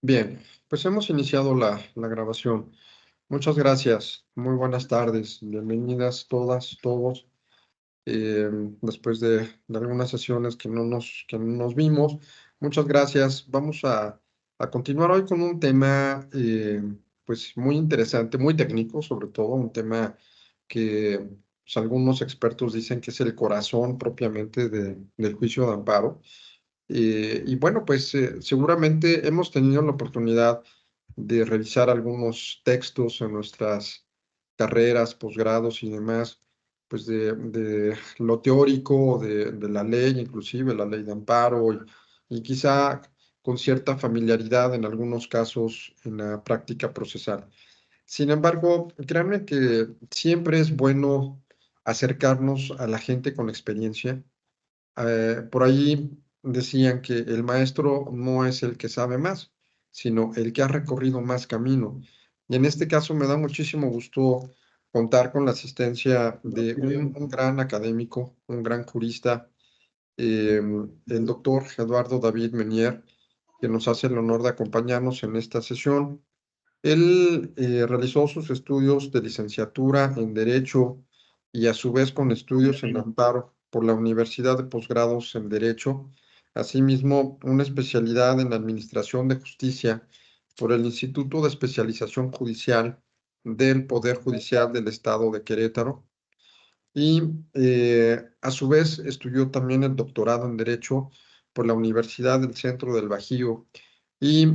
Bien, pues hemos iniciado la grabación. Muchas gracias. Muy buenas tardes. Bienvenidas todas, todos. Después de algunas sesiones que no nos vimos. Muchas gracias. Vamos a continuar hoy con un tema pues muy interesante, muy técnico, sobre todo un tema que pues, algunos expertos dicen que es el corazón propiamente del juicio de amparo. Y bueno, pues seguramente hemos tenido la oportunidad de revisar algunos textos en nuestras carreras, posgrados y demás, pues de lo teórico, de la ley, inclusive la ley de amparo, y quizá con cierta familiaridad en algunos casos en la práctica procesal. Sin embargo, créanme que siempre es bueno acercarnos a la gente con experiencia. Por ahí decían que el maestro no es el que sabe más, sino el que ha recorrido más camino. Y en este caso me da muchísimo gusto contar con la asistencia de un gran académico, un gran jurista, el doctor Eduardo David Menier, que nos hace el honor de acompañarnos en esta sesión. Él realizó sus estudios de licenciatura en Derecho y a su vez con estudios en amparo por la Universidad de Posgrados en Derecho, asimismo una especialidad en Administración de Justicia por el Instituto de Especialización Judicial del Poder Judicial del Estado de Querétaro y a su vez estudió también el doctorado en Derecho por la Universidad del Centro del Bajío y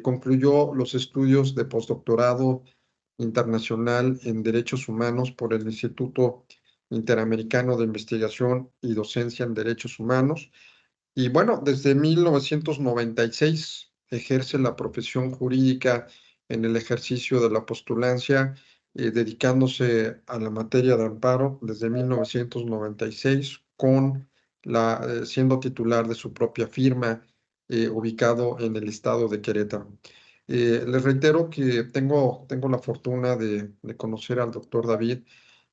concluyó los estudios de postdoctorado internacional en Derechos Humanos por el Instituto Interamericano de Investigación y Docencia en Derechos Humanos. Y bueno, desde 1996 ejerce la profesión jurídica en el ejercicio de la postulancia, dedicándose a la materia de amparo desde 1996, siendo titular de su propia firma, ubicado en el estado de Querétaro. Les reitero que tengo la fortuna de conocer al doctor David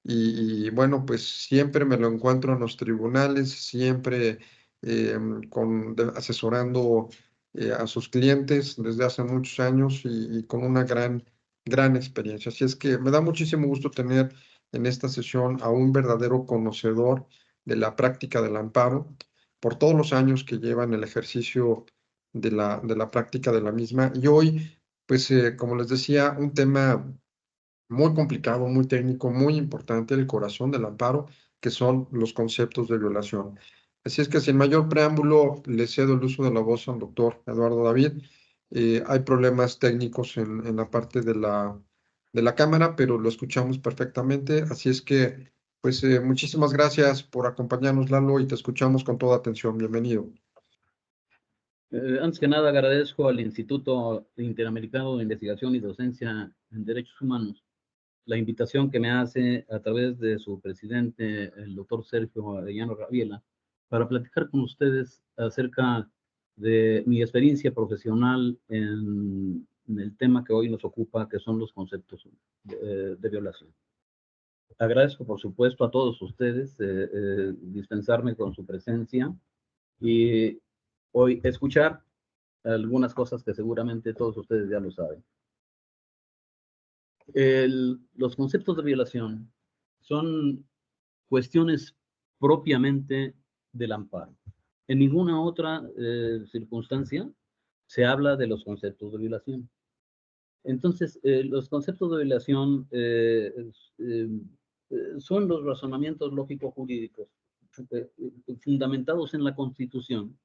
y bueno, pues siempre me lo encuentro en los tribunales, siempre asesorando a sus clientes desde hace muchos años y con una gran experiencia. Así es que me da muchísimo gusto tener en esta sesión a un verdadero conocedor de la práctica del amparo por todos los años que lleva en el ejercicio de la práctica de la misma. Y hoy, pues, como les decía, un tema muy complicado, muy técnico, muy importante, el corazón del amparo, que son los conceptos de violación. Así es que sin mayor preámbulo, le cedo el uso de la voz al doctor Eduardo David. Hay problemas técnicos en la parte de la cámara, pero lo escuchamos perfectamente. Así es que, pues, muchísimas gracias por acompañarnos, Lalo, y te escuchamos con toda atención. Bienvenido. Antes que nada, agradezco al Instituto Interamericano de Investigación y Docencia en Derechos Humanos la invitación que me hace a través de su presidente, el doctor Sergio Arellano Rabiela, para platicar con ustedes acerca de mi experiencia profesional en el tema que hoy nos ocupa, que son los conceptos de violación. Agradezco, por supuesto, a todos ustedes dispensarme con su presencia y hoy escuchar algunas cosas que seguramente todos ustedes ya lo saben. Los conceptos de violación son cuestiones propiamente del amparo. En ninguna otra circunstancia se habla de los conceptos de violación. Entonces, los conceptos de violación son los razonamientos lógico-jurídicos fundamentados en la Constitución,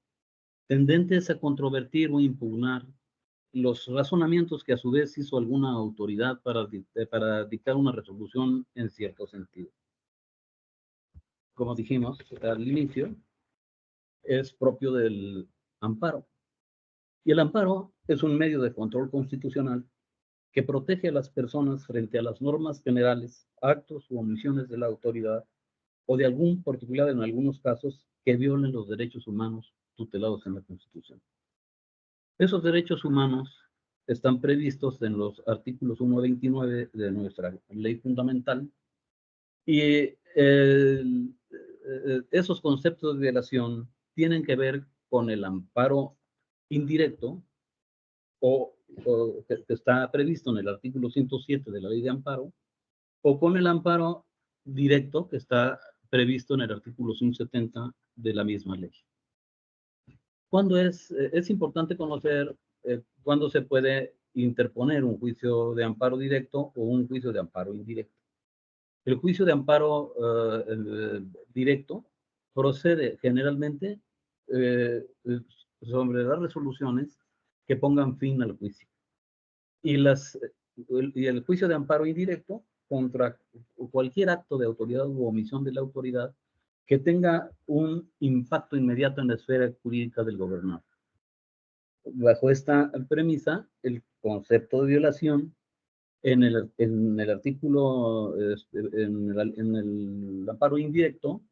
tendentes a controvertir o impugnar los razonamientos que a su vez hizo alguna autoridad para dictar una resolución en cierto sentido. Como dijimos al inicio, es propio del amparo. Y el amparo es un medio de control constitucional que protege a las personas frente a las normas generales, actos u omisiones de la autoridad o de algún particular, en algunos casos, que violen los derechos humanos tutelados en la Constitución. Esos derechos humanos están previstos en los artículos 1 a 29 de nuestra ley fundamental y esos conceptos de violación tienen que ver con el amparo indirecto o que está previsto en el artículo 107 de la Ley de Amparo, o con el amparo directo que está previsto en el artículo 170 de la misma ley. ¿Cuándo es importante conocer cuándo se puede interponer un juicio de amparo directo o un juicio de amparo indirecto? El juicio de amparo directo procede generalmente sobre las resoluciones que pongan fin al juicio. Y el juicio de amparo indirecto contra cualquier acto de autoridad u omisión de la autoridad que tenga un impacto inmediato en la esfera jurídica del gobernado. Bajo esta premisa, el concepto de violación en el artículo, en el amparo indirecto,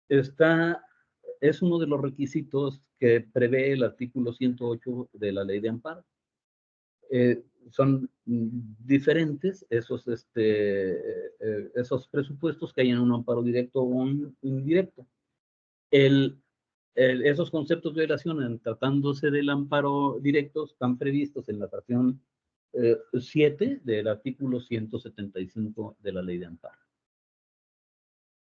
es uno de los requisitos que prevé el artículo 108 de la Ley de Amparo. Son diferentes esos presupuestos que hay en un amparo directo o un indirecto. Esos conceptos de violación, tratándose del amparo directo, están previstos en la fracción 7 del artículo 175 de la Ley de Amparo.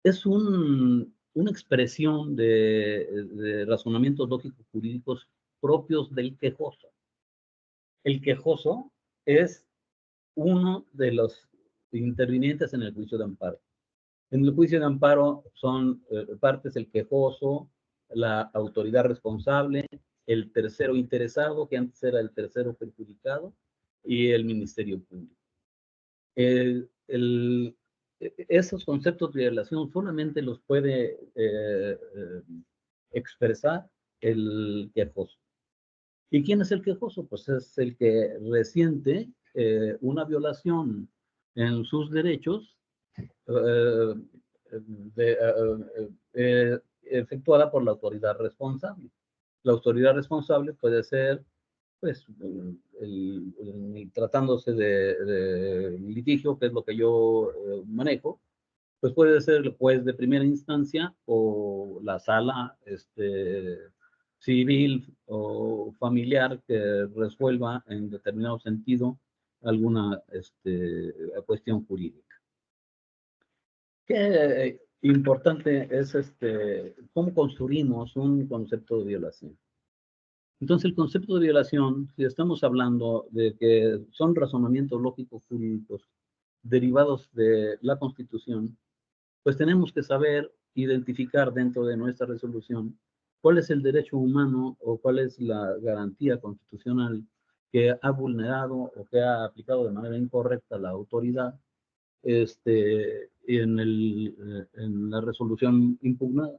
Es una expresión de razonamientos lógicos jurídicos propios del quejoso. El quejoso es uno de los intervinientes en el juicio de amparo. En el juicio de amparo son partes el quejoso, la autoridad responsable, el tercero interesado, que antes era el tercero perjudicado, y el Ministerio Público. Esos conceptos de violación solamente los puede expresar el quejoso. ¿Y quién es el quejoso? Pues es el que resiente una violación en sus derechos efectuada por la autoridad responsable. La autoridad responsable puede ser, pues, tratándose de litigio, que es lo que yo manejo, pues puede ser el juez de primera instancia o la sala civil o familiar que resuelva en determinado sentido alguna cuestión jurídica. Qué importante es cómo construimos un concepto de violación. Entonces, el concepto de violación, si estamos hablando de que son razonamientos lógicos jurídicos derivados de la Constitución, pues tenemos que saber identificar dentro de nuestra resolución cuál es el derecho humano o cuál es la garantía constitucional que ha vulnerado o que ha aplicado de manera incorrecta la autoridad en la resolución impugnada.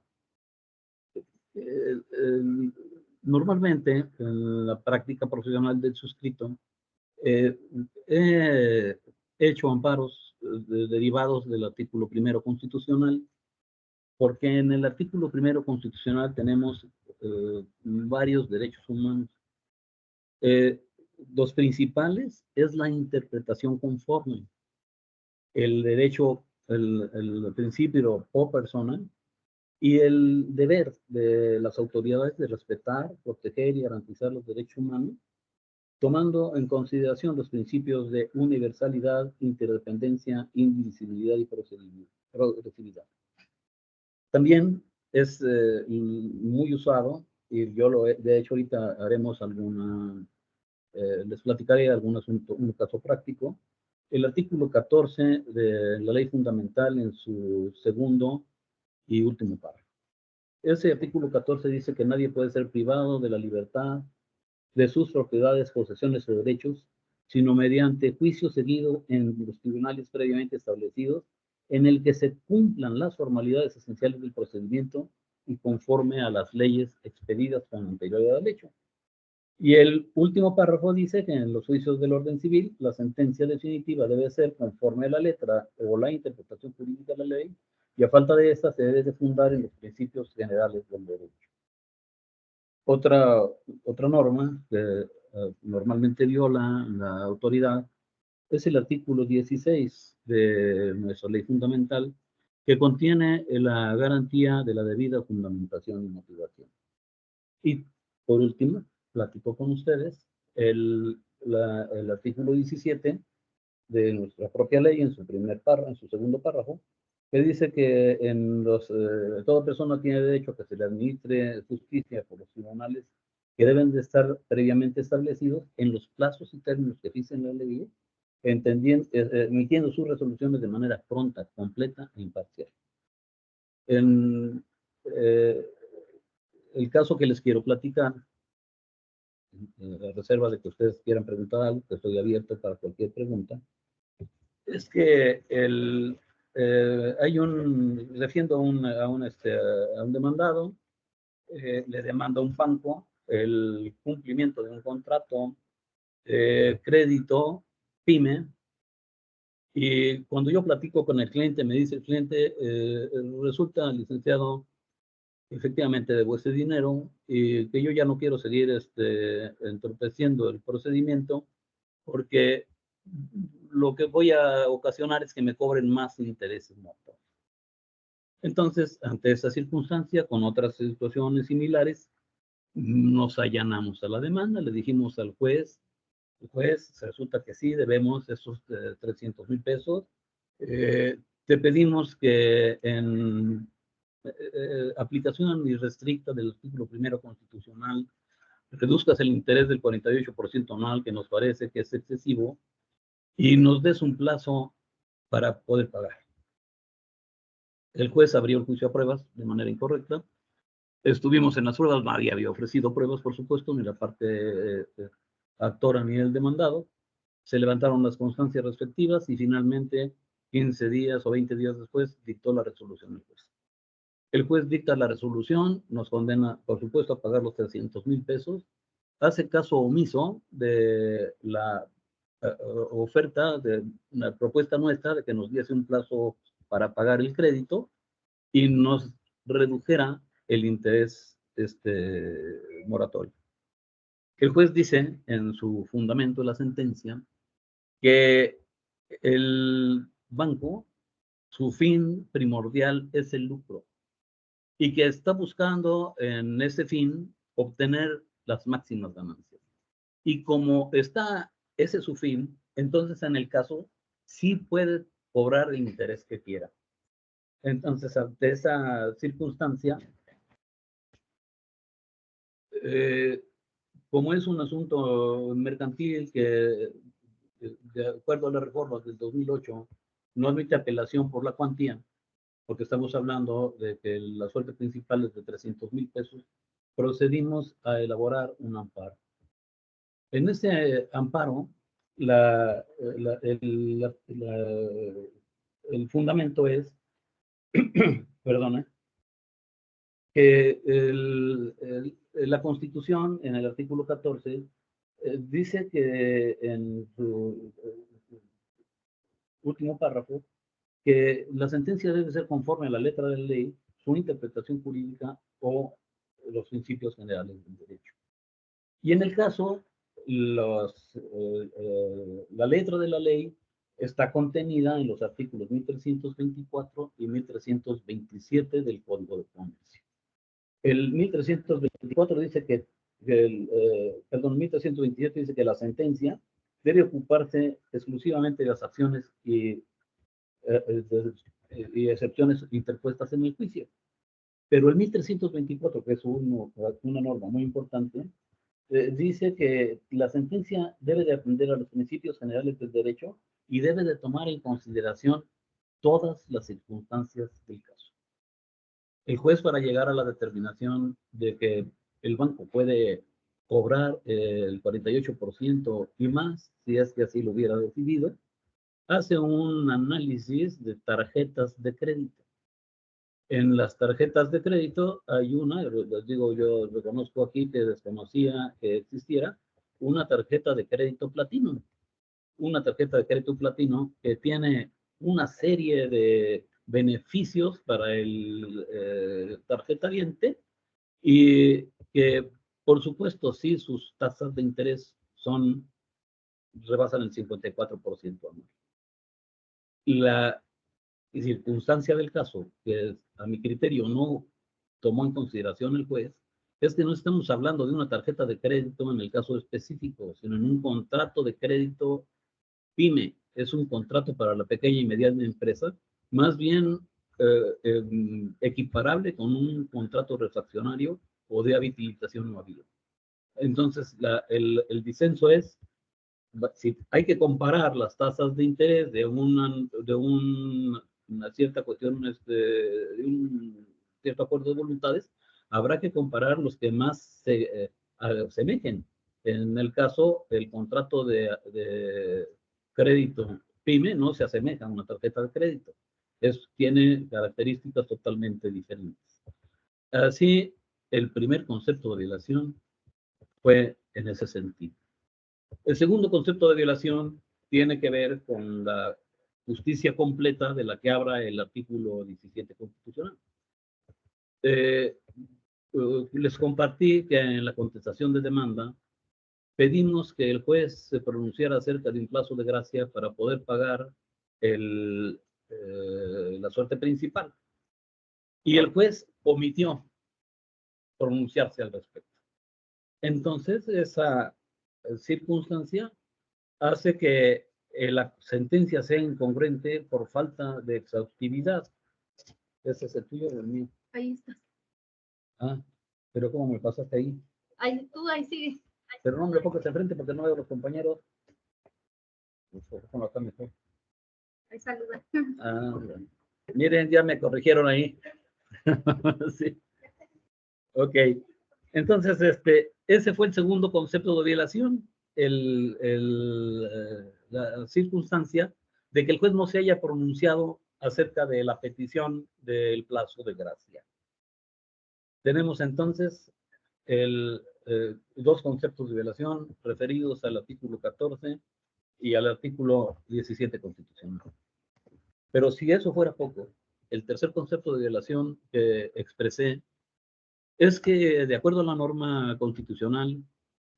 Normalmente, en la práctica profesional del suscrito, he hecho amparos derivados del artículo primero constitucional, porque en el artículo primero constitucional tenemos varios derechos humanos. Los principales es la interpretación conforme. El derecho, el principio pro persona y el deber de las autoridades de respetar, proteger y garantizar los derechos humanos, tomando en consideración los principios de universalidad, interdependencia, indivisibilidad y progresividad. También es muy usado, y yo de hecho ahorita haremos les platicaré un caso práctico, el artículo 14 de la Ley Fundamental en su segundo y último párrafo. Ese artículo 14 dice que nadie puede ser privado de la libertad, de sus propiedades, posesiones o derechos, sino mediante juicio seguido en los tribunales previamente establecidos, en el que se cumplan las formalidades esenciales del procedimiento y conforme a las leyes expedidas con anterioridad al hecho. Y el último párrafo dice que en los juicios del orden civil, la sentencia definitiva debe ser conforme a la letra o la interpretación jurídica de la ley, y a falta de esta se debe de fundar en los principios generales del derecho. Otra norma que normalmente viola la autoridad es el artículo 16 de nuestra ley fundamental, que contiene la garantía de la debida fundamentación y motivación. Y por último, platico con ustedes el artículo 17 de nuestra propia ley, en su segundo párrafo, que dice que toda persona tiene derecho a que se le administre justicia por los tribunales que deben de estar previamente establecidos en los plazos y términos que dicen la ley, emitiendo sus resoluciones de manera pronta, completa e imparcial. En el caso que les quiero platicar, a reserva de que ustedes quieran preguntar algo, que estoy abierto para cualquier pregunta, es que defiendo a un demandado, le demanda a un banco el cumplimiento de un contrato crédito PYME, y cuando yo platico con el cliente, me dice el cliente, resulta, licenciado, efectivamente debo ese dinero y que yo ya no quiero seguir entorpeciendo el procedimiento porque lo que voy a ocasionar es que me cobren más intereses mortales. Entonces, ante esa circunstancia, con otras situaciones similares, nos allanamos a la demanda, le dijimos al juez, el juez, resulta que sí, debemos esos 300,000 pesos, te pedimos que en aplicación irrestricta del artículo primero constitucional, reduzcas el interés del 48% anual, que nos parece que es excesivo, y nos des un plazo para poder pagar. El juez abrió el juicio a pruebas de manera incorrecta. Estuvimos en las pruebas, nadie había ofrecido pruebas, por supuesto, ni la parte actora ni el demandado. Se levantaron las constancias respectivas y finalmente, 15 días o 20 días después, dictó la resolución el juez. El juez dicta la resolución, nos condena, por supuesto, a pagar los 300,000 pesos, hace caso omiso de la oferta, de la propuesta nuestra de que nos diese un plazo para pagar el crédito y nos redujera el interés moratorio. El juez dice en su fundamento de la sentencia que el banco, su fin primordial es el lucro y que está buscando en ese fin obtener las máximas ganancias. Y como está ese es su fin, entonces en el caso sí puede cobrar el interés que quiera. Entonces, ante esa circunstancia, como es un asunto mercantil que, de acuerdo a las reformas del 2008, no admite apelación por la cuantía, porque estamos hablando de que la suerte principal es de 300,000 pesos, procedimos a elaborar un amparo. En ese amparo, el fundamento es, perdona, que la Constitución, en el artículo 14, dice que en su último párrafo, que la sentencia debe ser conforme a la letra de la ley, su interpretación jurídica o los principios generales del derecho. Y en el caso, la letra de la ley está contenida en los artículos 1324 y 1327 del Código de Comercio. El 1324 dice perdón, 1327 dice que la sentencia debe ocuparse exclusivamente de las acciones y excepciones interpuestas en el juicio. Pero el 1324, que es una norma muy importante, dice que la sentencia debe de atender a los principios generales del derecho y debe de tomar en consideración todas las circunstancias del caso. El juez, para llegar a la determinación de que el banco puede cobrar el 48% y más, si es que así lo hubiera decidido, hace un análisis de tarjetas de crédito. En las tarjetas de crédito hay una, les digo, yo reconozco aquí que desconocía que existiera, una tarjeta de crédito platino. Una tarjeta de crédito platino que tiene una serie de beneficios para el tarjetaviente y que, por supuesto, sí, sus tasas de interés rebasan el 54% anual. La circunstancia del caso, que a mi criterio no tomó en consideración el juez, es que no estamos hablando de una tarjeta de crédito en el caso específico, sino en un contrato de crédito PYME. Es un contrato para la pequeña y mediana empresa, más bien equiparable con un contrato refaccionario o de habilitación no habida. Entonces, el disenso es, si hay que comparar las tasas de interés de una cierta cuestión, de un cierto acuerdo de voluntades, habrá que comparar los que más se asemejen. En el caso, el contrato de crédito PYME no se asemeja a una tarjeta de crédito. Tiene características totalmente diferentes. Así, el primer concepto de violación fue en ese sentido. El segundo concepto de violación tiene que ver con la justicia completa de la que habla el artículo 17 constitucional. Les compartí que en la contestación de demanda pedimos que el juez se pronunciara acerca de un plazo de gracia para poder pagar la suerte principal. Y el juez omitió pronunciarse al respecto. Entonces, esa circunstancia hace que la sentencia sea incongruente por falta de exhaustividad. ¿Ese es el tuyo o el mío? Ahí está. Ah, pero ¿cómo me pasaste ahí? Ahí, tú ahí sigue. Pero no me pongas enfrente porque no veo a los compañeros. Acá mejor. Ahí saluda. Ah, bueno. Miren, ya me corrigieron ahí. Sí. Ok. Entonces, ese fue el segundo concepto de violación, la circunstancia de que el juez no se haya pronunciado acerca de la petición del plazo de gracia. Tenemos entonces dos conceptos de violación referidos al artículo 14 y al artículo 17 constitucional. Pero si eso fuera poco, el tercer concepto de violación que expresé es que, de acuerdo a la norma constitucional,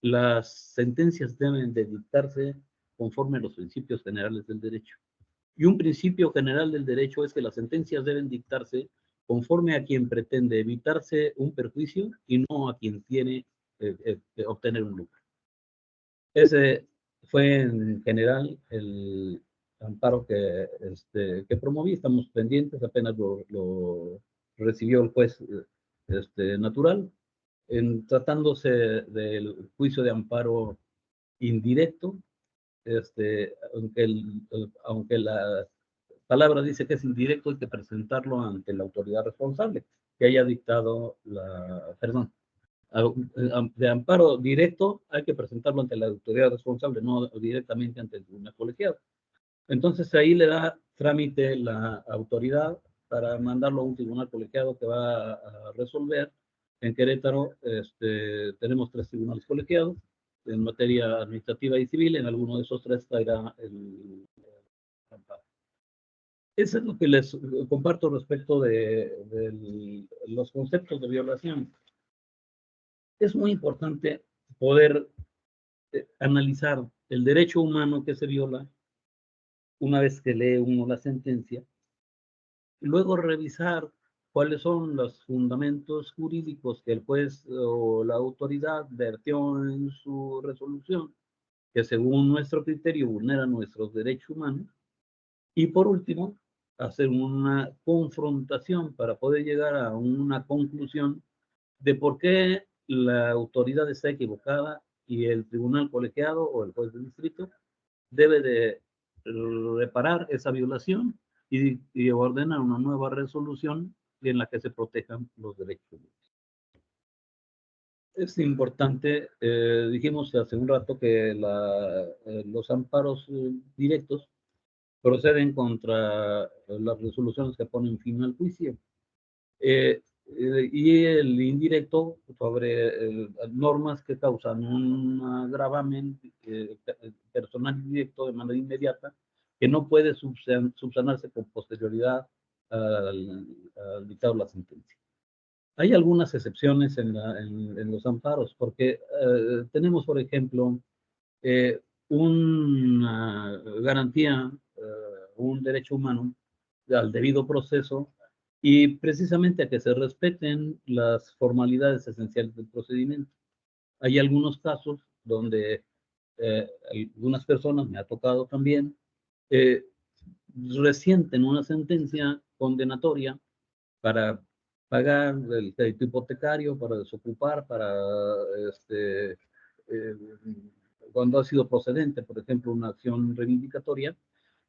las sentencias deben de dictarse conforme a los principios generales del derecho. Y un principio general del derecho es que las sentencias deben dictarse conforme a quien pretende evitarse un perjuicio y no a quien tiene obtener un lucro. Ese fue en general el amparo que promoví. Estamos pendientes, apenas lo recibió el juez natural, tratándose del juicio de amparo indirecto, aunque la palabra dice que es indirecto, hay que presentarlo ante la autoridad responsable que haya dictado perdón, de amparo directo hay que presentarlo ante la autoridad responsable, no directamente ante el tribunal colegiado. Entonces ahí le da trámite la autoridad para mandarlo a un tribunal colegiado que va a resolver. En Querétaro tenemos 3 tribunales colegiados en materia administrativa y civil. En alguno de esos 3 caerá el amparo. Eso es lo que les comparto respecto de los conceptos de violación. Es muy importante poder analizar el derecho humano que se viola una vez que lee uno la sentencia, y luego revisar cuáles son los fundamentos jurídicos que el juez o la autoridad vertió en su resolución, que según nuestro criterio vulneran nuestros derechos humanos, y por último, hacer una confrontación para poder llegar a una conclusión de por qué la autoridad está equivocada y el tribunal colegiado o el juez de distrito debe de reparar esa violación y ordenar una nueva resolución en la que se protejan los derechos humanos. Es importante, dijimos hace un rato que los amparos directos proceden contra las resoluciones que ponen fin al juicio. Y el indirecto sobre normas que causan un gravamen personal directo de manera inmediata que no puede subsanarse con posterioridad al dictado de la sentencia. Hay algunas excepciones en los amparos, porque tenemos, por ejemplo, una garantía, un derecho humano al debido proceso y precisamente a que se respeten las formalidades esenciales del procedimiento. Hay algunos casos donde algunas personas, me ha tocado también, resienten una sentencia condenatoria para pagar el crédito hipotecario, para desocupar, para eh, cuando ha sido procedente, por ejemplo, una acción reivindicatoria,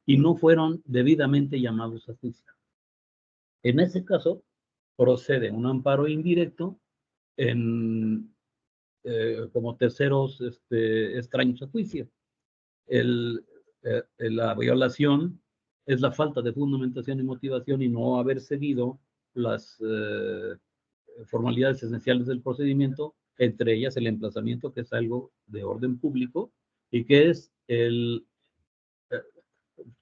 y no fueron debidamente llamados a juicio. En ese caso, procede un amparo indirecto en, como terceros extraños a juicio. La violación es la falta de fundamentación y motivación y no haber seguido las formalidades esenciales del procedimiento, entre ellas el emplazamiento, que es algo de orden público y que es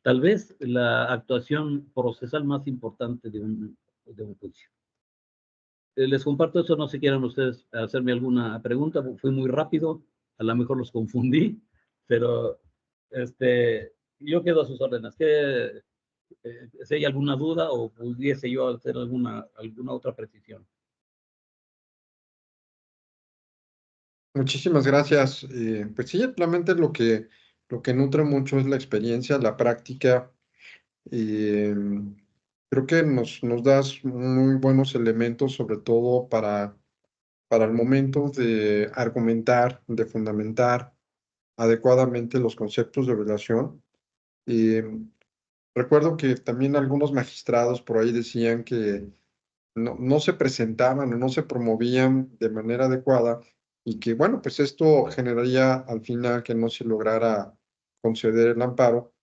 tal vez la actuación procesal más importante de un juicio. Les comparto eso, no sé si quieran ustedes hacerme alguna pregunta, fui muy rápido, a lo mejor los confundí, pero yo quedo a sus órdenes. Si hay alguna duda o pudiese yo hacer alguna otra precisión. Muchísimas gracias. Pues sí, realmente lo que nutre mucho es la experiencia, la práctica. eh, Creo que nos das muy buenos elementos, sobre todo para el momento de argumentar, de fundamentar adecuadamente los conceptos de violación. Recuerdo que también algunos magistrados por ahí decían que no se presentaban o no se promovían de manera adecuada y que, bueno, pues esto generaría al final que no se lograra conceder el amparo.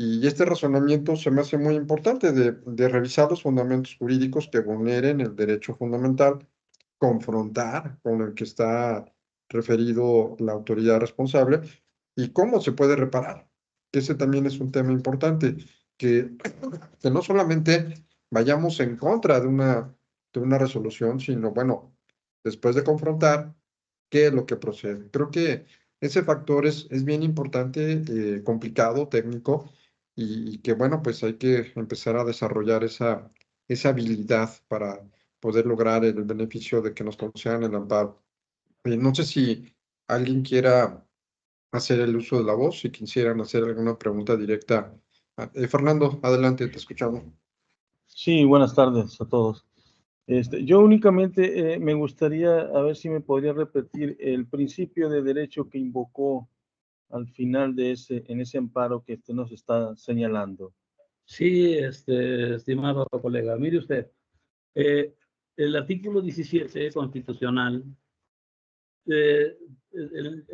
Y este razonamiento se me hace muy importante de revisar los fundamentos jurídicos que vulneren el derecho fundamental, confrontar con el que está referido la autoridad responsable y cómo se puede reparar. Ese también es un tema importante, que, que no solamente vayamos en contra de una resolución, sino, bueno, después de confrontar, ¿qué es lo que procede? Creo que ese factor es bien importante, complicado, técnico, y que, bueno, pues hay que empezar a desarrollar esa habilidad para poder lograr el beneficio de que nos concedan el amparo. No sé si alguien quiera hacer el uso de la voz, si quisieran hacer alguna pregunta directa. Fernando, adelante, te escuchamos. Sí, buenas tardes a todos. Yo únicamente me gustaría, a ver si me podría repetir el principio de derecho que invocó al final de en ese amparo que usted nos está señalando. Sí, estimado colega, mire usted, el artículo 17 constitucional,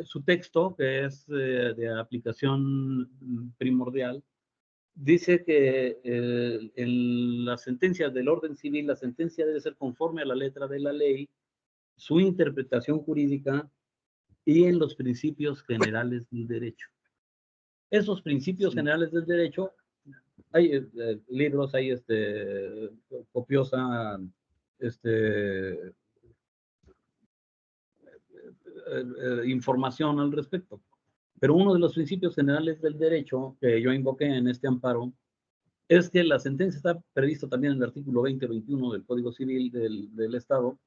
su texto, que es de aplicación primordial, dice que en las sentencias del orden civil, la sentencia debe ser conforme a la letra de la ley, su interpretación jurídica y en los principios generales del derecho. Esos principios generales del derecho, hay libros, hay copiosa información al respecto. Pero uno de los principios generales del derecho que yo invoqué en este amparo es que la sentencia está prevista también en el artículo 20-21 del Código Civil del Estado.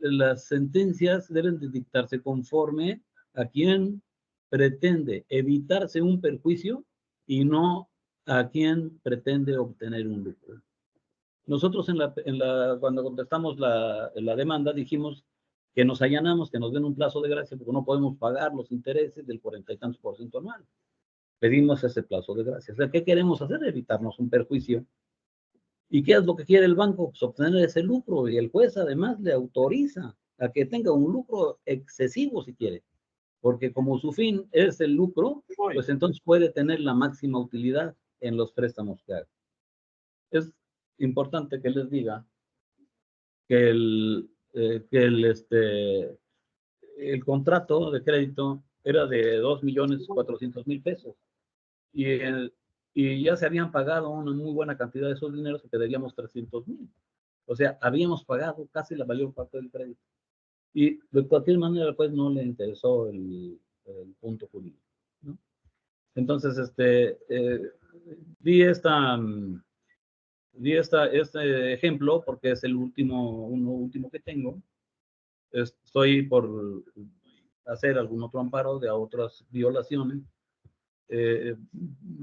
Las sentencias deben de dictarse conforme a quien pretende evitarse un perjuicio y no a quien pretende obtener un lucro. Nosotros cuando contestamos la demanda dijimos que nos allanamos, que nos den un plazo de gracia porque no podemos pagar los intereses del 40 y tantos % anual. Pedimos ese plazo de gracia. O sea, ¿qué queremos hacer? Evitarnos un perjuicio. ¿Y qué es lo que quiere el banco? Pues obtener ese lucro, y el juez además le autoriza a que tenga un lucro excesivo si quiere, porque como su fin es el lucro, pues entonces puede tener la máxima utilidad en los préstamos que haga. Es importante que les diga que el contrato de crédito era de 2.400.000 pesos y ya se habían pagado una muy buena cantidad de esos dineros y quedaríamos 300.000. O sea, habíamos pagado casi la mayor parte del crédito. Y de cualquier manera, pues no le interesó el punto jurídico, ¿no? Entonces, vi Di este ejemplo porque es el último que tengo. Estoy por hacer algún otro amparo de otras violaciones.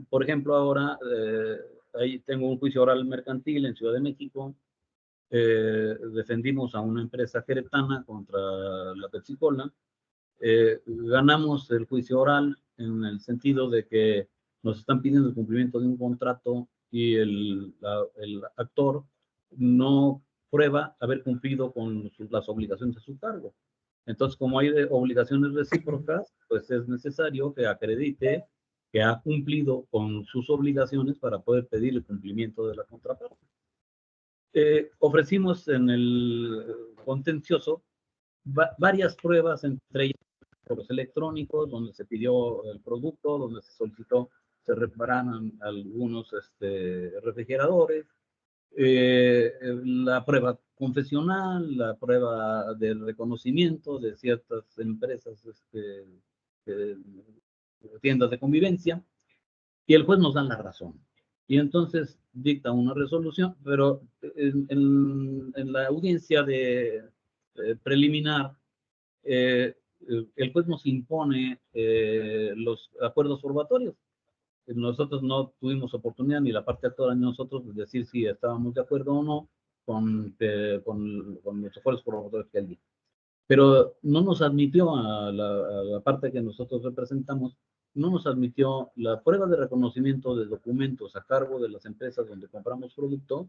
Por ejemplo, ahora ahí tengo un juicio oral mercantil en Ciudad de México. Defendimos a una empresa queretana contra la Pepsi-Cola. Ganamos el juicio oral en el sentido de que nos están pidiendo el cumplimiento de un contrato y el actor no prueba haber cumplido con las obligaciones de su cargo. Entonces, como hay obligaciones recíprocas, pues es necesario que acredite que ha cumplido con sus obligaciones para poder pedir el cumplimiento de la contraparte. Ofrecimos en el contencioso varias pruebas, entre ellas correos electrónicos, donde se pidió el producto, donde se solicitó se repararan algunos refrigeradores, la prueba confesional, la prueba del reconocimiento de ciertas empresas, tiendas de convivencia, y el juez nos da la razón. Y entonces dicta una resolución, pero en la audiencia preliminar, el juez nos impone los acuerdos probatorios. Nosotros no tuvimos oportunidad, ni la parte actora ni nosotros, de decir si estábamos de acuerdo o no con los acuerdos probatorios que él dijo. Pero no nos admitió a la parte que nosotros representamos, no nos admitió la prueba de reconocimiento de documentos a cargo de las empresas donde compramos producto,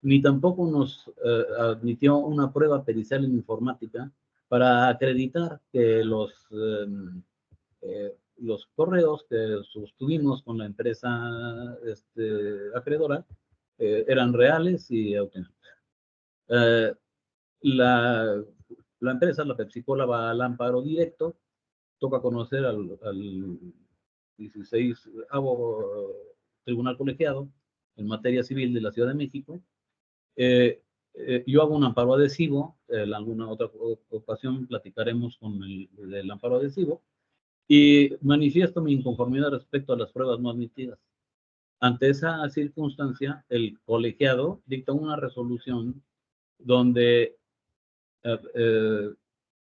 ni tampoco nos admitió una prueba pericial en informática para acreditar que los correos que sostuvimos con la empresa acreedora eran reales y auténticos. La empresa, la Pepsi-Cola, va al amparo directo, toca conocer al 16º Tribunal Colegiado en materia civil de la Ciudad de México. Yo hago un amparo adhesivo, en alguna otra ocasión platicaremos con el amparo adhesivo, y manifiesto mi inconformidad respecto a las pruebas no admitidas. Ante esa circunstancia, el colegiado dicta una resolución donde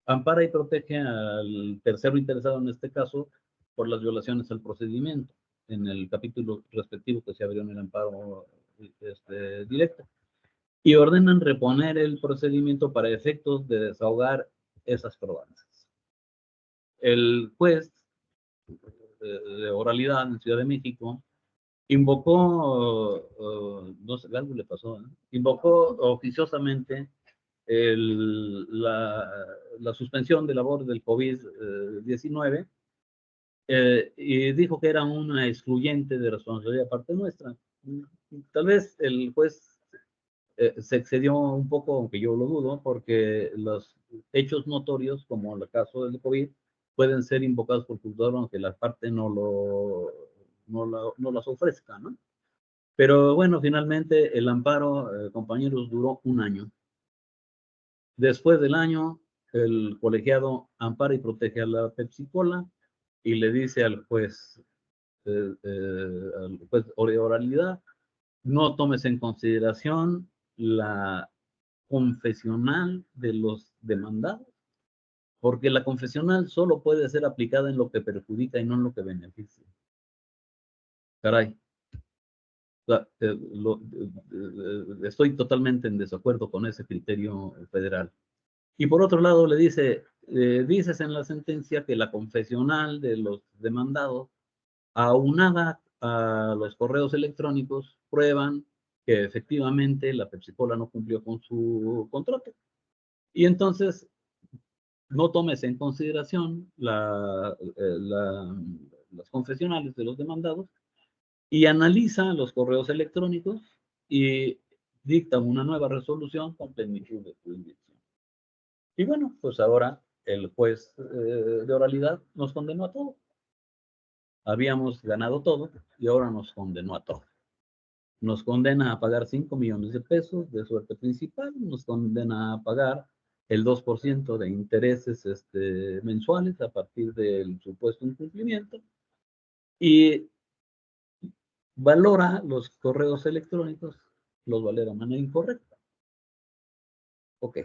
ampara y protege al tercero interesado, en este caso, por las violaciones al procedimiento, en el capítulo respectivo que se abrió en el amparo directo, y ordenan reponer el procedimiento para efectos de desahogar esas probanzas. El juez de oralidad en Ciudad de México invocó, no sé, algo le pasó, invocó oficiosamente la suspensión de labor del COVID-19 y dijo que era una excluyente de responsabilidad parte nuestra. Tal vez el juez se excedió un poco, aunque yo lo dudo, porque los hechos notorios, como el caso del COVID, pueden ser invocados por juzgador aunque la parte no las ofrezca, ¿no? Pero bueno, finalmente el amparo, compañeros, duró un año. Después del año, el colegiado ampara y protege a la Pepsi-Cola y le dice al juez de oralidad, no tomes en consideración la confesional de los demandados, porque la confesional solo puede ser aplicada en lo que perjudica y no en lo que beneficia. Caray. Estoy totalmente en desacuerdo con ese criterio federal. Y por otro lado le dice, dices en la sentencia que la confesional de los demandados, aunada a los correos electrónicos, prueban que efectivamente la Pepsi-Cola no cumplió con su contrato. Y entonces no tomes en consideración las confesionales de los demandados y analiza los correos electrónicos y dicta una nueva resolución con plenitud de jurisdicción. Y bueno, pues ahora el juez de oralidad nos condenó a todo. Habíamos ganado todo y ahora nos condenó a todo. Nos condena a pagar 5 millones de pesos de suerte principal, nos condena a pagar el 2% de intereses mensuales a partir del supuesto incumplimiento y valora los correos electrónicos plusvalía de manera incorrecta. Ok.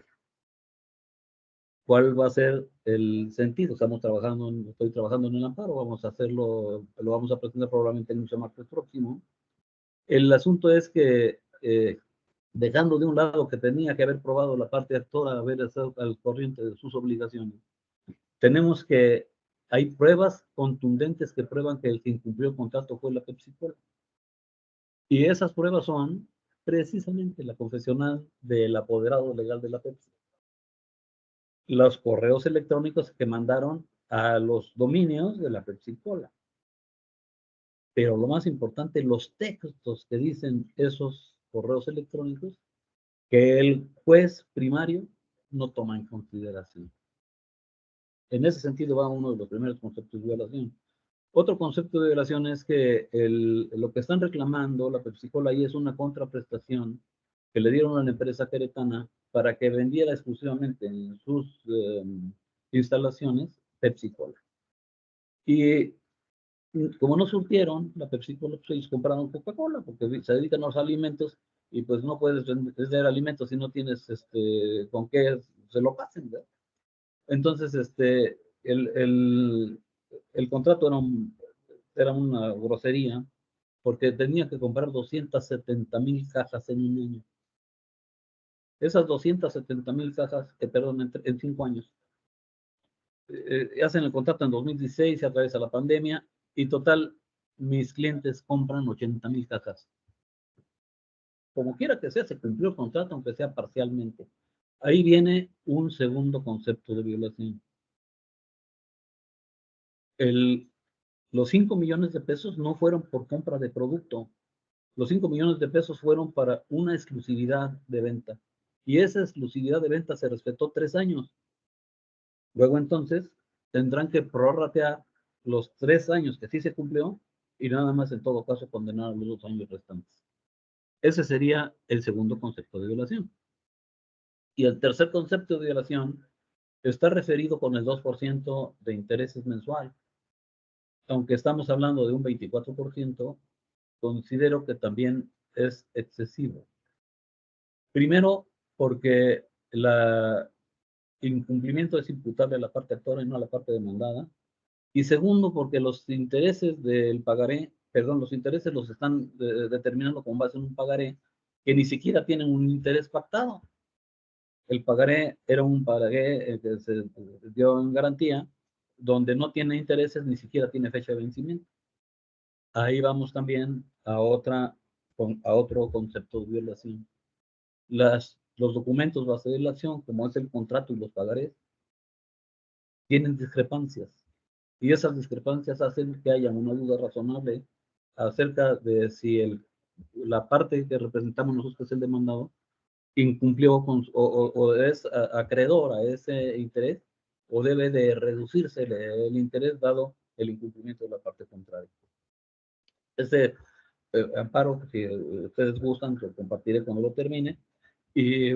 ¿Cuál va a ser el sentido? Estoy trabajando en el amparo, vamos a hacerlo, lo vamos a presentar probablemente el martes próximo. El asunto es que, dejando de un lado que tenía que haber probado la parte actora, haber estado al corriente de sus obligaciones, tenemos que, hay pruebas contundentes que prueban que el que incumplió el contrato fue la Pepsi-Cola. Y esas pruebas son precisamente la confesional del apoderado legal de la Pepsi. Los correos electrónicos que mandaron a los dominios de la Pepsi-Cola. Pero lo más importante, los textos que dicen esos correos electrónicos que el juez primario no toma en consideración. En ese sentido va uno de los primeros conceptos de violación. Otro concepto de violación es que lo que están reclamando la Pepsi-Cola ahí es una contraprestación que le dieron a una empresa queretana para que vendiera exclusivamente en sus instalaciones Pepsi-Cola. Y como no surtieron, la Pepsi-Cola, pues ellos compraron Coca-Cola porque se dedican a los alimentos y pues no puedes vender alimentos si no tienes con qué se lo pasen, ¿verdad? Entonces, el contrato era una grosería porque tenía que comprar 270,000 cajas en un año. Esas 270,000 cajas, perdón, en 5 años. Hacen el contrato en 2016, se atraviesa la pandemia y total, mis clientes compran 80,000 cajas. Como quiera que sea, se cumplió el contrato, aunque sea parcialmente. Ahí viene un segundo concepto de violación. Los 5 millones de pesos no fueron por compra de producto. Los 5 millones de pesos fueron para una exclusividad de venta. Y esa exclusividad de venta se respetó 3 años. Luego entonces tendrán que prorratear los 3 años que sí se cumplió y nada más en todo caso condenar a los 2 años restantes. Ese sería el segundo concepto de violación. Y el tercer concepto de violación está referido con el 2% de intereses mensual. Aunque estamos hablando de un 24%, considero que también es excesivo. Primero, porque el incumplimiento es imputable a la parte actora y no a la parte demandada. Y segundo, porque los intereses del pagaré, perdón, los intereses los están determinando con base en un pagaré que ni siquiera tienen un interés pactado. El pagaré era un pagaré que se dio en garantía, donde no tiene intereses, ni siquiera tiene fecha de vencimiento. Ahí vamos también a otro concepto de violación. Los documentos base de la acción, como es el contrato y los pagarés, tienen discrepancias. Y esas discrepancias hacen que haya una duda razonable acerca de si la parte que representamos nosotros, que es el demandado, incumplió o es acreedor a ese interés, o debe de reducirse el interés dado el incumplimiento de la parte contraria. Este amparo, si ustedes gustan, lo compartiré cuando lo termine. Y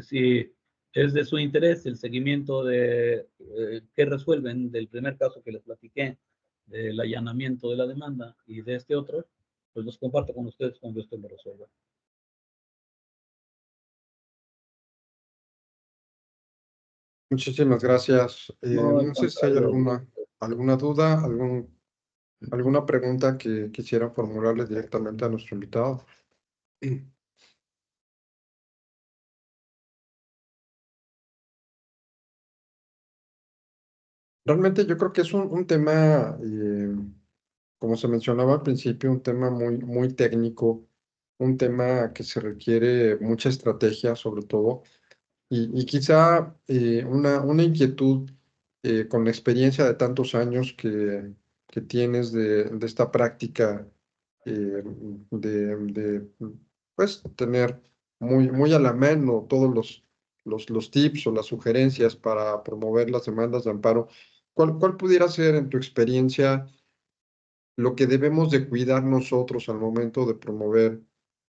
si es de su interés el seguimiento de qué resuelven del primer caso que les platiqué, del allanamiento de la demanda y de este otro, pues los comparto con ustedes cuando esto lo resuelva. Muchísimas gracias. No, al No sé si hay contrario. alguna duda, alguna pregunta que quisiera formularle directamente a nuestro invitado. Realmente yo creo que es un tema, como se mencionaba al principio, un tema muy técnico, un tema que se requiere mucha estrategia sobre todo, y quizá una inquietud con la experiencia de tantos años que tienes de esta práctica de pues tener muy a la mano todos los tips o las sugerencias para promover las demandas de amparo. ¿Cuál pudiera ser en tu experiencia lo que debemos de cuidar nosotros al momento de promover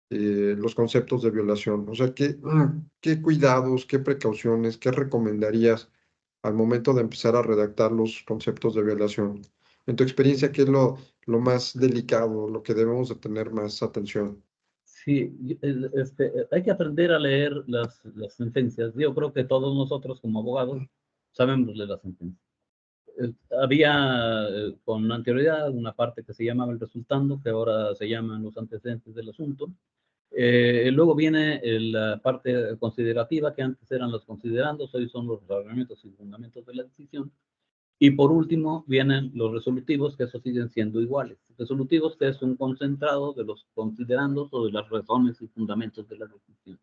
los conceptos de violación? O sea, ¿qué cuidados, qué precauciones, qué recomendarías al momento de empezar a redactar los conceptos de violación? En tu experiencia, ¿qué es lo más delicado, lo que debemos de tener más atención? Sí, hay que aprender a leer las sentencias. Yo creo que todos nosotros como abogados sabemos leer las sentencias. Había con anterioridad una parte que se llamaba el resultando, que ahora se llaman los antecedentes del asunto. Luego viene la parte considerativa, que antes eran los considerandos, hoy son los razonamientos y fundamentos de la decisión. Y por último vienen los resolutivos, que esos siguen siendo iguales. Resolutivos, que es un concentrado de los considerandos o de las razones y fundamentos de la decisión.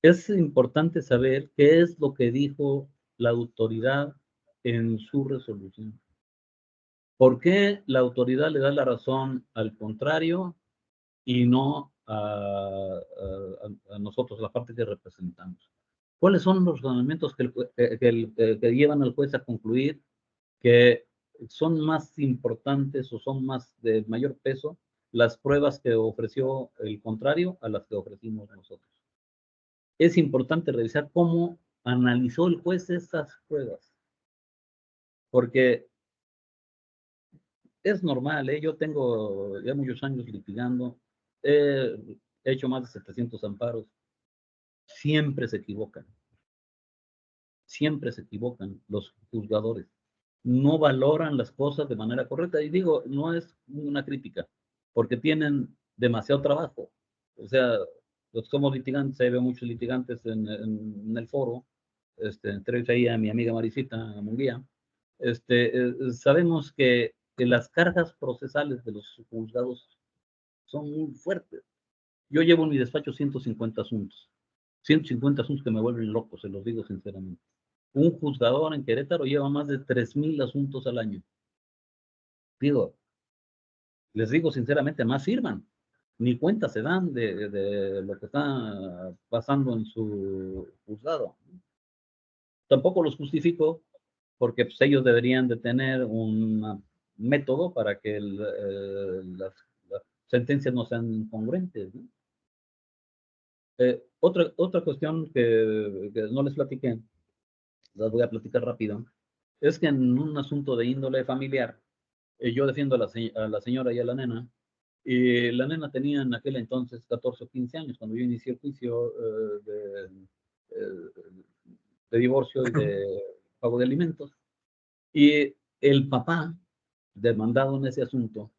Es importante saber qué es lo que dijo la autoridad en su resolución. ¿Por qué la autoridad le da la razón al contrario y no a nosotros, la parte que representamos? ¿Cuáles son los razonamientos que llevan al juez a concluir que son más importantes o son más de mayor peso las pruebas que ofreció el contrario a las que ofrecimos nosotros? Es importante revisar cómo analizó el juez esas pruebas, porque es normal, ¿eh? Yo tengo ya muchos años litigando, he hecho más de 700 amparos, siempre se equivocan los juzgadores, no valoran las cosas de manera correcta, y digo, no es una crítica, porque tienen demasiado trabajo, o sea, los que somos litigantes, ahí veo muchos litigantes en el foro, entre ellos ahí a mi amiga Marisita Munguía, sabemos que las cargas procesales de los juzgados son muy fuertes. Yo llevo en mi despacho 150 asuntos, 150 asuntos que me vuelven loco, se los digo sinceramente. Un juzgador en Querétaro lleva más de 3,000 asuntos al año. Digo, les digo sinceramente, más firman. Ni cuenta se dan de lo que está pasando en su juzgado. Tampoco los justifico porque pues, ellos deberían de tener un método para que las sentencias no sean incongruentes, ¿no? Otra cuestión que no les platiqué, las voy a platicar rápido, es que en un asunto de índole familiar, yo defiendo a la señora y a la nena, y la nena tenía en aquel entonces 14 o 15 años, cuando yo inicié el juicio de divorcio y de pago de alimentos, y el papá, demandado en ese asunto,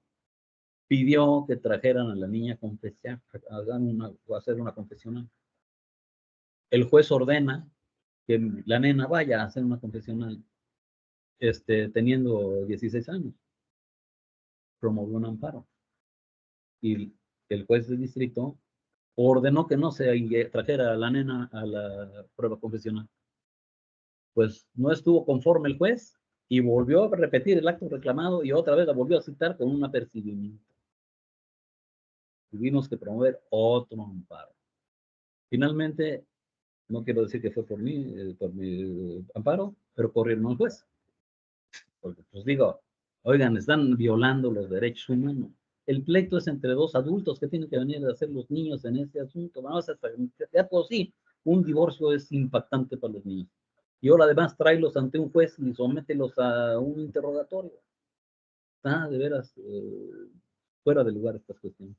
pidió que trajeran a la niña a confesar, a hacer una confesional. El juez ordena que la nena vaya a hacer una confesional, teniendo 16 años. Promovió un amparo. Y el juez de distrito ordenó que no se trajera a la nena a la prueba confesional. Pues no estuvo conforme el juez y volvió a repetir el acto reclamado y otra vez la volvió a citar con un apercibimiento. Tuvimos que promover otro amparo. Finalmente, no quiero decir que fue por mi amparo, pero corrieron al juez. Porque, pues digo, oigan, están violando los derechos humanos. El pleito es entre dos adultos que tienen que venir a hacer los niños en este asunto. Vamos a ya por sí, un divorcio es impactante para los niños. Y ahora además tráelos ante un juez y somételos a un interrogatorio. Está de veras fuera de lugar estas cuestiones.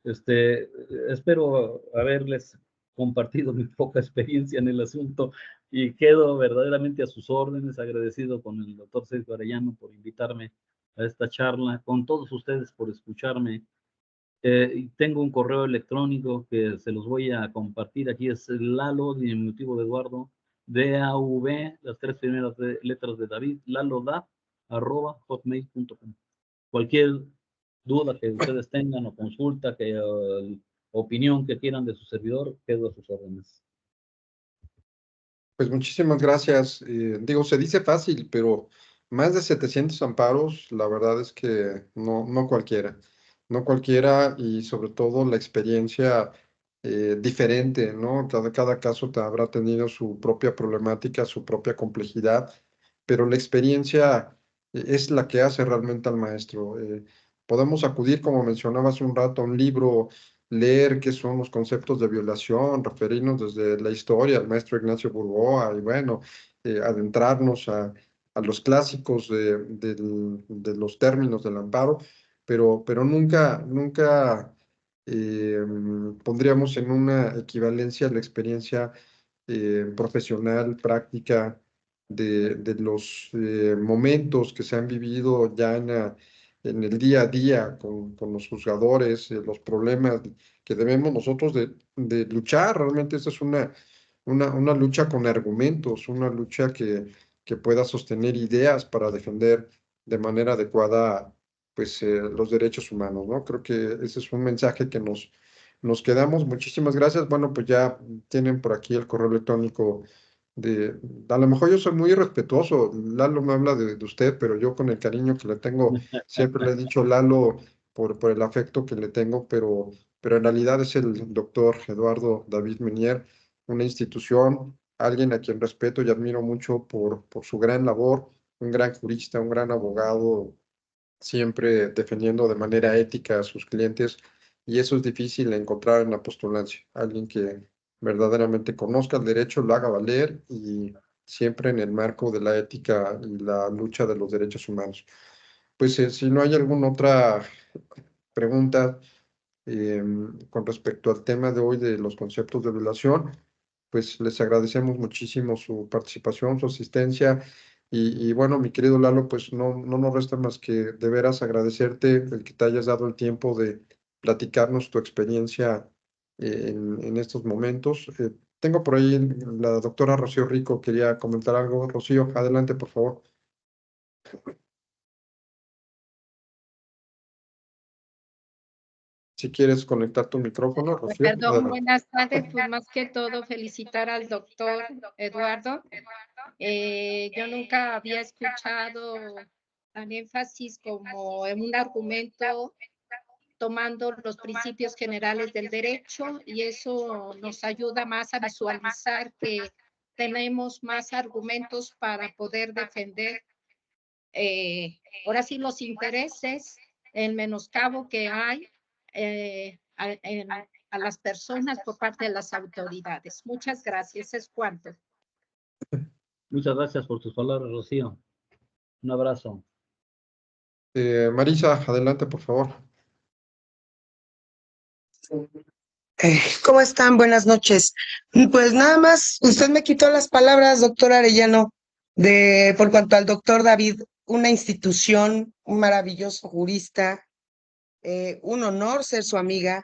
Espero haberles compartido mi poca experiencia en el asunto y quedo verdaderamente a sus órdenes, agradecido con el doctor Sergio Arellano por invitarme a esta charla, con todos ustedes por escucharme. Tengo un correo electrónico que se los voy a compartir, aquí es Lalo, diminutivo de Eduardo, DAV, las 3 primeras letras de David, lalodap@hotmail.com. Cualquier duda que ustedes tengan o consulta, opinión que quieran de su servidor, quedo a sus órdenes. Pues muchísimas gracias. Digo, se dice fácil, pero más de 700 amparos, la verdad es que no cualquiera. No cualquiera y sobre todo la experiencia diferente, ¿no? Cada caso habrá tenido su propia problemática, su propia complejidad, pero la experiencia es la que hace realmente al maestro. Podemos acudir, como mencionaba hace un rato, a un libro, leer qué son los conceptos de violación, referirnos desde la historia al maestro Ignacio Burgoa y bueno, adentrarnos a los clásicos de los términos del amparo, pero nunca pondríamos en una equivalencia la experiencia profesional, práctica de los momentos que se han vivido ya en el día a día con los juzgadores, los problemas que debemos nosotros de luchar. Realmente esta es una lucha con argumentos, una lucha que pueda sostener ideas para defender de manera adecuada pues, los derechos humanos, ¿no? Creo que ese es un mensaje que nos quedamos. Muchísimas gracias. Bueno, pues ya tienen por aquí el correo electrónico a lo mejor yo soy muy irrespetuoso, Lalo me habla de usted, pero yo con el cariño que le tengo, siempre le he dicho Lalo por el afecto que le tengo, pero en realidad es el doctor Eduardo David Menier, una institución, alguien a quien respeto y admiro mucho por su gran labor, un gran jurista, un gran abogado, siempre defendiendo de manera ética a sus clientes, y eso es difícil encontrar en la postulancia, alguien que verdaderamente conozca el derecho, lo haga valer y siempre en el marco de la ética y la lucha de los derechos humanos. Pues si no hay alguna otra pregunta con respecto al tema de hoy de los conceptos de violación, pues les agradecemos muchísimo su participación, su asistencia. Y bueno, mi querido Lalo, pues no nos resta más que de veras agradecerte el que te hayas dado el tiempo de platicarnos tu experiencia en estos momentos. Tengo por ahí la doctora Rocío Rico, quería comentar algo. Rocío, adelante, por favor. Si quieres conectar tu micrófono, Rocío. Perdón, Adelante. buenas tardes. Pues más que todo felicitar al doctor Eduardo. Yo nunca había escuchado tan énfasis como en un argumento tomando los principios generales del derecho, y eso nos ayuda más a visualizar que tenemos más argumentos para poder defender ahora sí los intereses, el menoscabo que hay a las personas por parte de las autoridades. Muchas gracias. Es cuanto. Muchas gracias por tus palabras, Rocío. Un abrazo. Marisa, adelante, por favor. ¿Cómo están? Buenas noches. Pues nada más, usted me quitó las palabras, doctor Arellano, por cuanto al doctor David, una institución, un maravilloso jurista, un honor ser su amiga,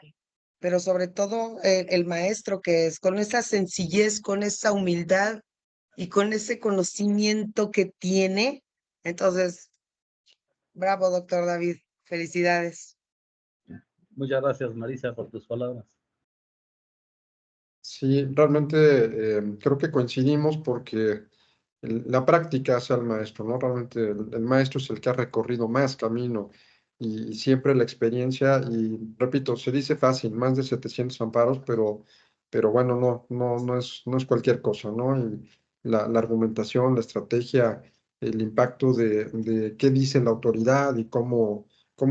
pero sobre todo el maestro que es, con esa sencillez, con esa humildad y con ese conocimiento que tiene. Entonces, bravo, doctor David. Felicidades. Muchas gracias, Marisa, por tus palabras. Sí, realmente creo que coincidimos porque la práctica hace al maestro, ¿no? Realmente el maestro es el que ha recorrido más camino y siempre la experiencia, y repito, se dice fácil, más de 700 amparos, pero bueno, no es cualquier cosa, ¿no? Y la argumentación, la estrategia, el impacto de qué dice la autoridad y cómo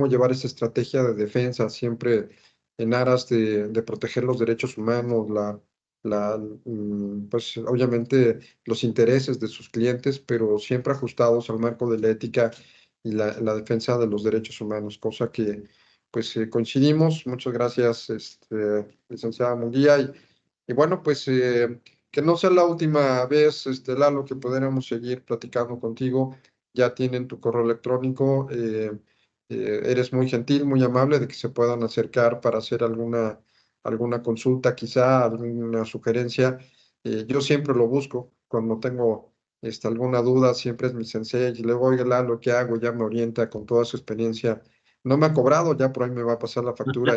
llevar esa estrategia de defensa siempre en aras de proteger los derechos humanos, pues obviamente los intereses de sus clientes, pero siempre ajustados al marco de la ética y la defensa de los derechos humanos, cosa que pues coincidimos. Muchas gracias, licenciada Munguía. Y bueno, pues que no sea la última vez, Lalo, que pudiéramos seguir platicando contigo. Ya tienen tu correo electrónico. Eres muy gentil, muy amable de que se puedan acercar para hacer alguna consulta, quizá alguna sugerencia. Yo siempre lo busco cuando tengo alguna duda, siempre es mi sensei y le digo, oye, Lalo, ¿qué hago? Ya me orienta con toda su experiencia. No me ha cobrado, ya por ahí me va a pasar la factura.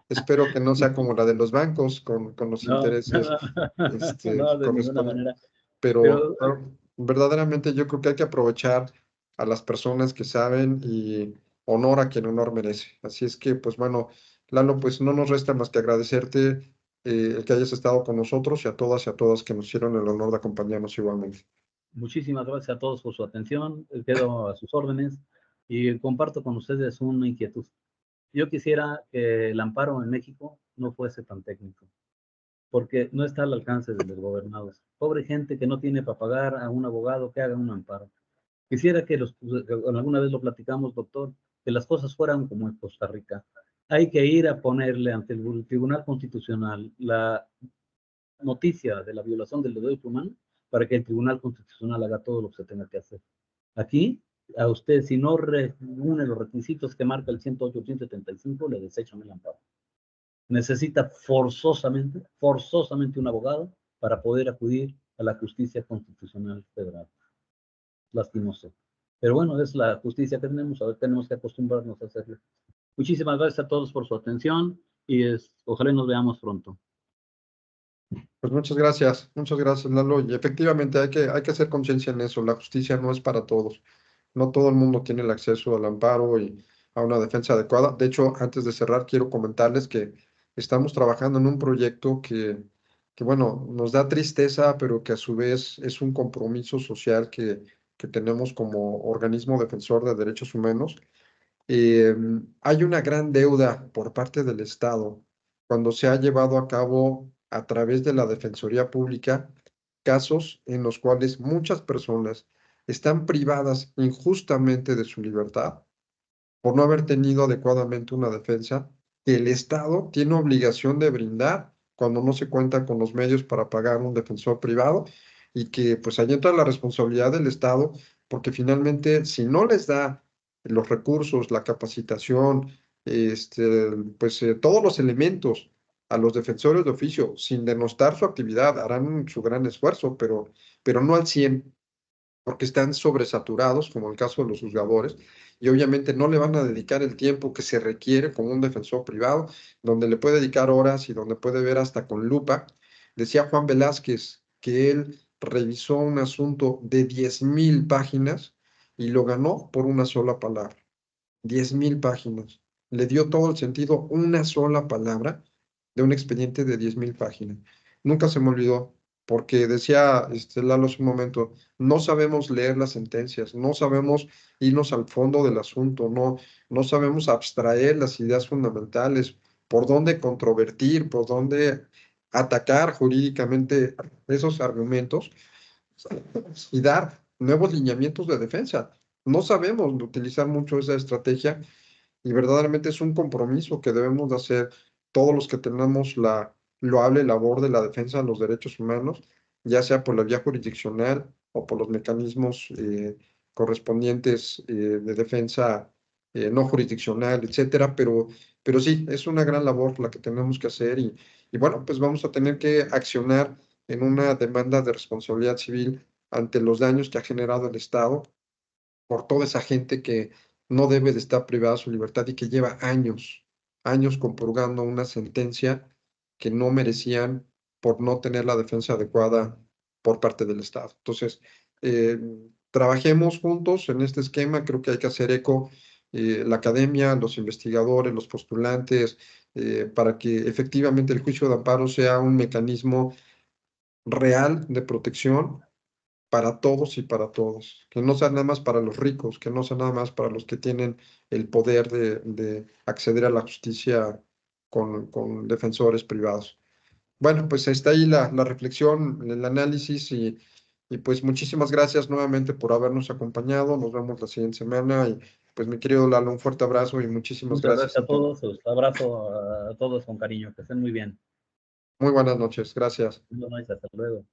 Espero que no sea como la de los bancos con los No, intereses no, de ninguna correspondientes, manera. pero Pero verdaderamente yo creo que hay que aprovechar a las personas que saben y honor a quien honor merece. Así es que, pues bueno, Lalo, pues no nos resta más que agradecerte el que hayas estado con nosotros y a todas y a todas que nos hicieron el honor de acompañarnos igualmente. muchísimas gracias a todos por su atención. Quedo a sus órdenes y comparto con ustedes una inquietud. Yo quisiera que el amparo en México no fuese tan técnico, porque no está al alcance de los gobernados. Pobre gente que no tiene para pagar a un abogado que haga un amparo. Quisiera que alguna vez lo platicamos, doctor, que las cosas fueran como en Costa Rica, hay que ir a ponerle ante el Tribunal Constitucional la noticia de la violación del derecho humano para que el Tribunal Constitucional haga todo lo que se tenga que hacer. Aquí, a usted, si no reúne los requisitos que marca el 108-175, le desechan el amparo. Necesita forzosamente un abogado para poder acudir a la justicia constitucional federal. Lastimoso. Pero bueno, es la justicia que tenemos, ahora tenemos que acostumbrarnos a hacerlo. Muchísimas gracias a todos por su atención y ojalá nos veamos pronto. Pues muchas gracias, Lalo. Y efectivamente hay que hacer conciencia en eso. La justicia no es para todos. No todo el mundo tiene el acceso al amparo y a una defensa adecuada. De hecho, antes de cerrar, quiero comentarles que estamos trabajando en un proyecto que bueno, nos da tristeza, pero que a su vez es un compromiso social que tenemos como organismo defensor de derechos humanos. Hay una gran deuda por parte del Estado cuando se ha llevado a cabo a través de la Defensoría Pública casos en los cuales muchas personas están privadas injustamente de su libertad por no haber tenido adecuadamente una defensa que el Estado tiene obligación de brindar cuando no se cuenta con los medios para pagar un defensor privado y que pues ahí entra la responsabilidad del Estado porque finalmente si no les da los recursos, la capacitación, todos los elementos a los defensores de oficio, sin denostar su actividad, harán su gran esfuerzo, pero no al 100, porque están sobresaturados, como el caso de los juzgadores, y obviamente no le van a dedicar el tiempo que se requiere como un defensor privado, donde le puede dedicar horas y donde puede ver hasta con lupa. Decía Juan Velázquez que él revisó un asunto de 10,000 páginas y lo ganó por una sola palabra. 10,000 páginas. Le dio todo el sentido una sola palabra de un expediente de 10,000 páginas. Nunca se me olvidó, porque decía Lalo hace un momento, no sabemos leer las sentencias, no sabemos irnos al fondo del asunto, no sabemos abstraer las ideas fundamentales, por dónde controvertir, por dónde atacar jurídicamente esos argumentos y dar nuevos lineamientos de defensa. No sabemos utilizar mucho esa estrategia y verdaderamente es un compromiso que debemos de hacer todos los que tenemos la loable labor de la defensa de los derechos humanos, ya sea por la vía jurisdiccional o por los mecanismos correspondientes de defensa no jurisdiccional, etcétera, pero sí, es una gran labor la que tenemos que hacer y bueno, pues vamos a tener que accionar en una demanda de responsabilidad civil ante los daños que ha generado el Estado por toda esa gente que no debe de estar privada de su libertad y que lleva años compurgando una sentencia que no merecían por no tener la defensa adecuada por parte del Estado. Entonces, trabajemos juntos en este esquema, creo que hay que hacer eco la academia, los investigadores, los postulantes, para que efectivamente el juicio de amparo sea un mecanismo real de protección para todos y para todos, que no sea nada más para los ricos, que no sea nada más para los que tienen el poder de acceder a la justicia con defensores privados. Bueno, pues está ahí la reflexión, el análisis y pues muchísimas gracias nuevamente por habernos acompañado. Nos vemos la siguiente semana y pues mi querido Lalo, un fuerte abrazo y muchísimas Muchas gracias gracias a todos. Abrazo a todos con cariño. Que estén muy bien. Muy buenas noches, gracias. Buenas noches, hasta luego.